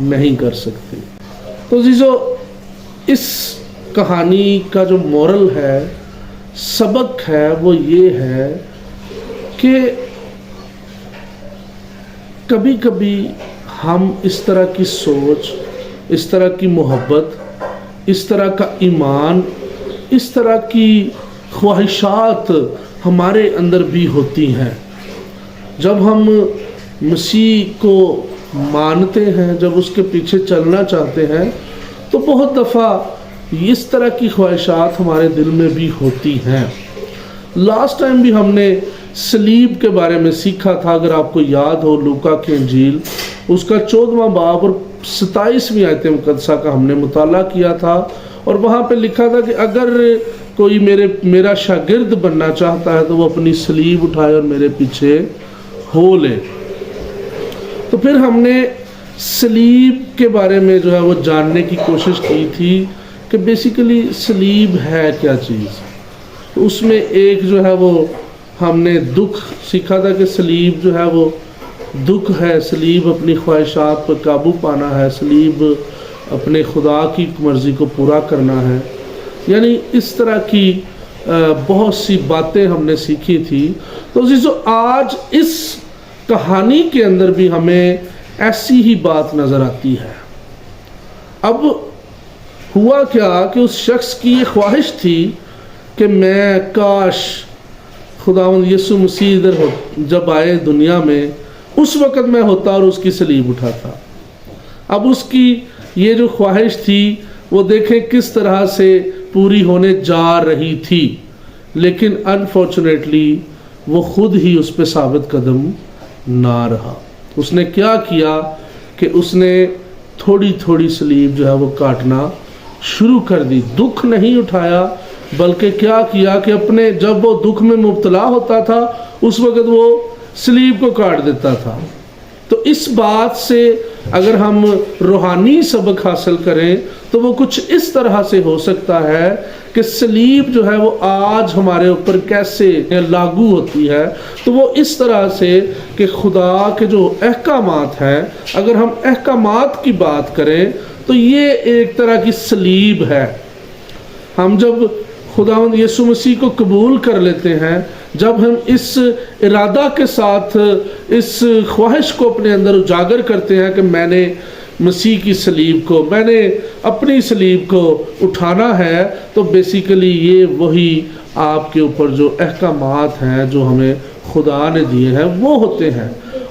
نہیں کر سکتے۔ تو عزیزو، اس کہانی کا جو مورل ہے، سبق ہے، وہ یہ ہے کہ کبھی کبھی ہم اس طرح کی سوچ، اس طرح کی محبت، اس طرح کا ایمان، اس طرح کی خواہشات ہمارے اندر بھی ہوتی ہیں۔ جب ہم مسیح کو مانتے ہیں، جب اس کے پیچھے چلنا چاہتے ہیں، تو بہت دفعہ اس طرح کی خواہشات ہمارے دل میں بھی ہوتی ہیں۔ لاسٹ ٹائم بھی ہم نے صلیب کے بارے میں سیکھا تھا، اگر آپ کو یاد ہو، لوکا کی انجیل اس کا 14واں باب اور 27ویں آیت مقدسہ کا ہم نے مطالعہ کیا تھا، اور وہاں پہ لکھا تھا کہ اگر کوئی میرا شاگرد بننا چاہتا ہے تو وہ اپنی صلیب اٹھائے اور میرے پیچھے ہو لے۔ تو پھر ہم نے صلیب کے بارے میں جو ہے وہ جاننے کی کوشش کی تھی کہ بیسیکلی صلیب ہے کیا چیز۔ تو اس میں ایک جو ہے وہ ہم نے دکھ سیکھا تھا کہ صلیب جو ہے وہ دکھ ہے، صلیب اپنی خواہشات پر قابو پانا ہے، صلیب اپنے خدا کی مرضی کو پورا کرنا ہے، یعنی اس طرح کی بہت سی باتیں ہم نے سیکھی تھی۔ تو عزیزو، آج اس کہانی کے اندر بھی ہمیں ایسی ہی بات نظر آتی ہے۔ اب ہوا کیا کہ اس شخص کی یہ خواہش تھی کہ میں کاش خداوند یسوع مسیح ادھر جب آئے دنیا میں اس وقت میں ہوتا اور اس کی صلیب اٹھاتا۔ اب اس کی یہ جو خواہش تھی وہ دیکھیں کس طرح سے پوری ہونے جا رہی تھی، لیکن انفارچونیٹلی وہ خود ہی اس پہ ثابت قدم نہ رہا۔ اس نے کیا کیا کہ اس نے تھوڑی تھوڑی صلیب جو ہے وہ کاٹنا شروع کر دی۔ دکھ نہیں اٹھایا، بلکہ کیا کیا کہ اپنے جب وہ دکھ میں مبتلا ہوتا تھا اس وقت وہ صلیب کو کاٹ دیتا تھا۔ تو اس بات سے اگر ہم روحانی سبق حاصل کریں تو وہ کچھ اس طرح سے ہو سکتا ہے کہ صلیب جو ہے وہ آج ہمارے اوپر کیسے لاگو ہوتی ہے۔ تو وہ اس طرح سے کہ خدا کے جو احکامات ہیں، اگر ہم احکامات کی بات کریں تو یہ ایک طرح کی صلیب ہے۔ ہم جب خداوند یسوع مسیح کو قبول کر لیتے ہیں، جب ہم اس ارادہ کے ساتھ اس خواہش کو اپنے اندر اجاگر کرتے ہیں کہ میں نے مسیح کی صلیب کو، میں نے اپنی صلیب کو اٹھانا ہے، تو بیسیکلی یہ وہی آپ کے اوپر جو احکامات ہیں جو ہمیں خدا نے دیے ہیں وہ ہوتے ہیں۔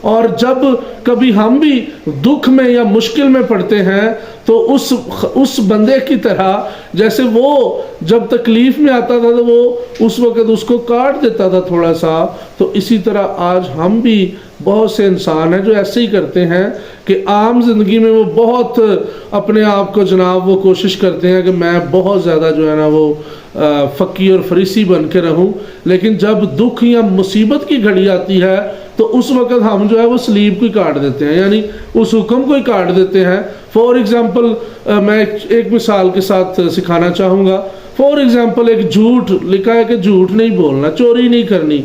اور جب کبھی ہم بھی دکھ میں یا مشکل میں پڑتے ہیں تو اس بندے کی طرح جیسے وہ جب تکلیف میں آتا تھا تو وہ اس وقت اس کو کاٹ دیتا تھا تھوڑا سا، تو اسی طرح آج ہم بھی بہت سے انسان ہیں جو ایسے ہی کرتے ہیں کہ عام زندگی میں وہ بہت اپنے آپ کو جناب وہ کوشش کرتے ہیں کہ میں بہت زیادہ جو ہے نا وہ فقیر اور فریسی بن کے رہوں، لیکن جب دکھ یا مصیبت کی گھڑی آتی ہے تو اس وقت ہم جو ہے وہ صلیب کو ہی کاٹ دیتے ہیں، یعنی اس حکم کو ہی کاٹ دیتے ہیں۔ فور ایگزامپل میں ایک مثال کے ساتھ سکھانا چاہوں گا۔ فور ایگزامپل ایک جھوٹ لکھا ہے کہ جھوٹ نہیں بولنا، چوری نہیں کرنی،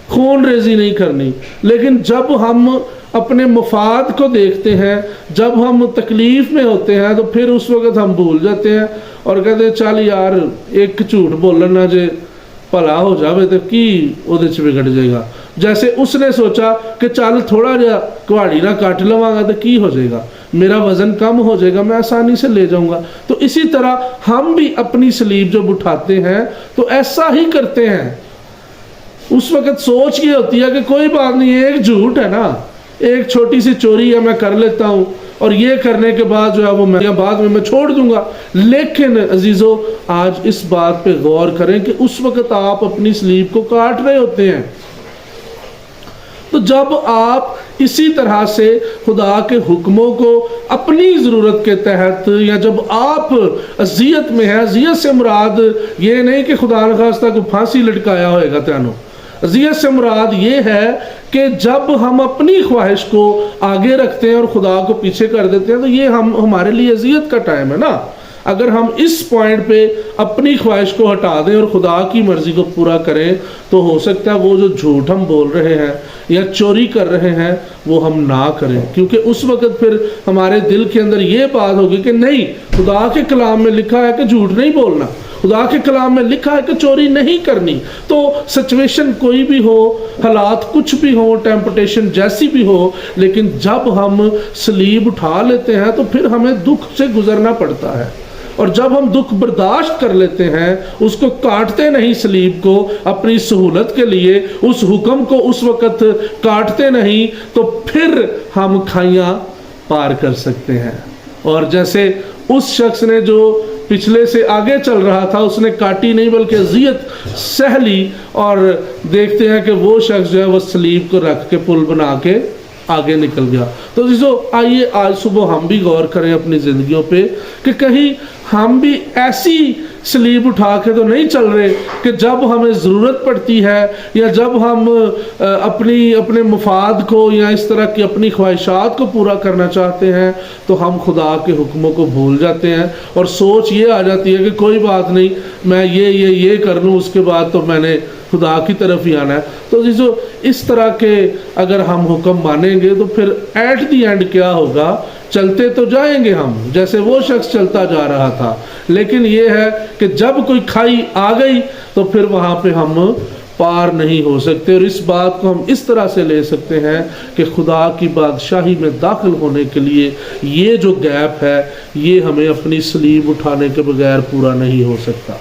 خون ریزی نہیں کرنی، لیکن جب ہم اپنے مفاد کو دیکھتے ہیں، جب ہم تکلیف میں ہوتے ہیں تو پھر اس وقت ہم بھول جاتے ہیں اور کہتے ہیں چل یار ایک جھوٹ بولنا جے بھلا ہو جاوے تو کی وہ بگڑ جائے گا۔ جیسے اس نے سوچا کہ چل تھوڑا جا کہاڑی نہ کاٹ لواں گا تو کی ہو جائے گا، میرا وزن کم ہو جائے گا، میں آسانی سے لے جاؤں گا۔ تو اسی طرح ہم بھی اپنی صلیب جب اٹھاتے ہیں تو ایسا ہی کرتے ہیں۔ اس وقت سوچ یہ ہوتی ہے کہ کوئی بات نہیں، ایک جھوٹ ہے نا، ایک چھوٹی سی چوری ہے میں کر لیتا ہوں، اور یہ کرنے کے بعد جو ہے وہ بعد میں چھوڑ دوں گا۔ لیکن عزیزو، آج اس بات پہ غور کریں کہ اس وقت آپ اپنی صلیب کو کاٹ رہے ہوتے ہیں۔ تو جب آپ اسی طرح سے خدا کے حکموں کو اپنی ضرورت کے تحت، یا جب آپ اذیت میں ہیں، اذیت سے مراد یہ نہیں کہ خدا نخواستہ کو پھانسی لٹکایا ہوئے گا تینوں، اذیت سے مراد یہ ہے کہ جب ہم اپنی خواہش کو آگے رکھتے ہیں اور خدا کو پیچھے کر دیتے ہیں تو یہ ہمارے لیے اذیت کا ٹائم ہے نا۔ اگر ہم اس پوائنٹ پہ اپنی خواہش کو ہٹا دیں اور خدا کی مرضی کو پورا کریں تو ہو سکتا ہے وہ جو جھوٹ ہم بول رہے ہیں یا چوری کر رہے ہیں وہ ہم نہ کریں، کیونکہ اس وقت پھر ہمارے دل کے اندر یہ بات ہوگی کہ نہیں، خدا کے کلام میں لکھا ہے کہ جھوٹ نہیں بولنا، خدا کے کلام میں لکھا ہے کہ چوری نہیں کرنی۔ تو سچویشن کوئی بھی ہو، حالات کچھ بھی ہو، ٹیمپٹیشن جیسی بھی ہو، لیکن جب ہم صلیب اٹھا لیتے ہیں تو پھر ہمیں دکھ سے گزرنا پڑتا ہے، اور جب ہم دکھ برداشت کر لیتے ہیں، اس کو کاٹتے نہیں صلیب کو اپنی سہولت کے لیے، اس حکم کو اس وقت کاٹتے نہیں، تو پھر ہم کھائیاں پار کر سکتے ہیں۔ اور جیسے اس شخص نے جو پچھلے سے آگے چل رہا تھا، اس نے کاٹی نہیں بلکہ اذیت سہ لی، اور دیکھتے ہیں کہ وہ شخص جو ہے وہ صلیب کو رکھ کے پل بنا کے آگے نکل گیا۔ تو عزیزو، آئیے آج صبح ہم بھی غور کریں اپنی زندگیوں پہ کہ کہیں ہم بھی ایسی صلیب اٹھا کے تو نہیں چل رہے کہ جب ہمیں ضرورت پڑتی ہے یا جب ہم اپنے مفاد کو یا اس طرح کی اپنی خواہشات کو پورا کرنا چاہتے ہیں تو ہم خدا کے حکموں کو بھول جاتے ہیں، اور سوچ یہ آ جاتی ہے کہ کوئی بات نہیں، میں یہ کر لوں، اس کے بعد تو میں نے خدا کی طرف ہی آنا ہے۔ تو عزیزو، اس طرح کے اگر ہم حکم مانیں گے تو پھر ایٹ دی اینڈ کیا ہوگا؟ چلتے تو جائیں گے ہم جیسے وہ شخص چلتا جا رہا تھا، لیکن یہ ہے کہ جب کوئی کھائی آ گئی تو پھر وہاں پہ ہم پار نہیں ہو سکتے۔ اور اس بات کو ہم اس طرح سے لے سکتے ہیں کہ خدا کی بادشاہی میں داخل ہونے کے لیے یہ جو گیپ ہے، یہ ہمیں اپنی صلیب اٹھانے کے بغیر پورا نہیں ہو سکتا۔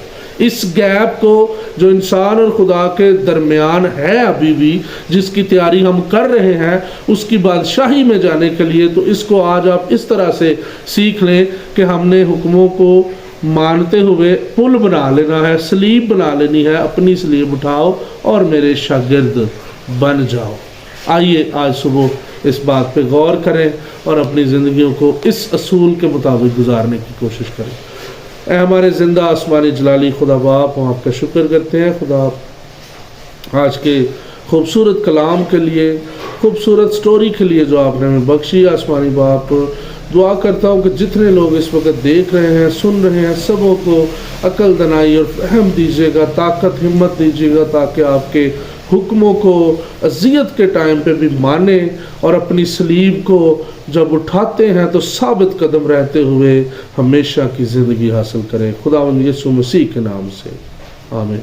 اس گیپ کو جو انسان اور خدا کے درمیان ہے ابھی بھی، جس کی تیاری ہم کر رہے ہیں اس کی بادشاہی میں جانے کے لیے، تو اس کو آج آپ اس طرح سے سیکھ لیں کہ ہم نے حکموں کو مانتے ہوئے پل بنا لینا ہے، صلیب بنا لینی ہے، اپنی صلیب اٹھاؤ اور میرے شاگرد بن جاؤ۔ آئیے آج صبح اس بات پہ غور کریں اور اپنی زندگیوں کو اس اصول کے مطابق گزارنے کی کوشش کریں۔ اے ہمارے زندہ آسمانی جلالی خدا باپ، ہم آپ کا شکر کرتے ہیں خدا، آج کے خوبصورت کلام کے لیے، خوبصورت سٹوری کے لیے جو آپ نے ہمیں بخشی۔ آسمانی باپ، دعا کرتا ہوں کہ جتنے لوگ اس وقت دیکھ رہے ہیں، سن رہے ہیں، سبوں کو عقل دانائی اور فہم دیجیے گا، طاقت ہمت دیجیے گا، تاکہ آپ کے حکموں کو اذیت کے ٹائم پہ بھی مانیں اور اپنی صلیب کو جب اٹھاتے ہیں تو ثابت قدم رہتے ہوئے ہمیشہ کی زندگی حاصل کریں۔ خداوند یسوع مسیح کے نام سے آمین۔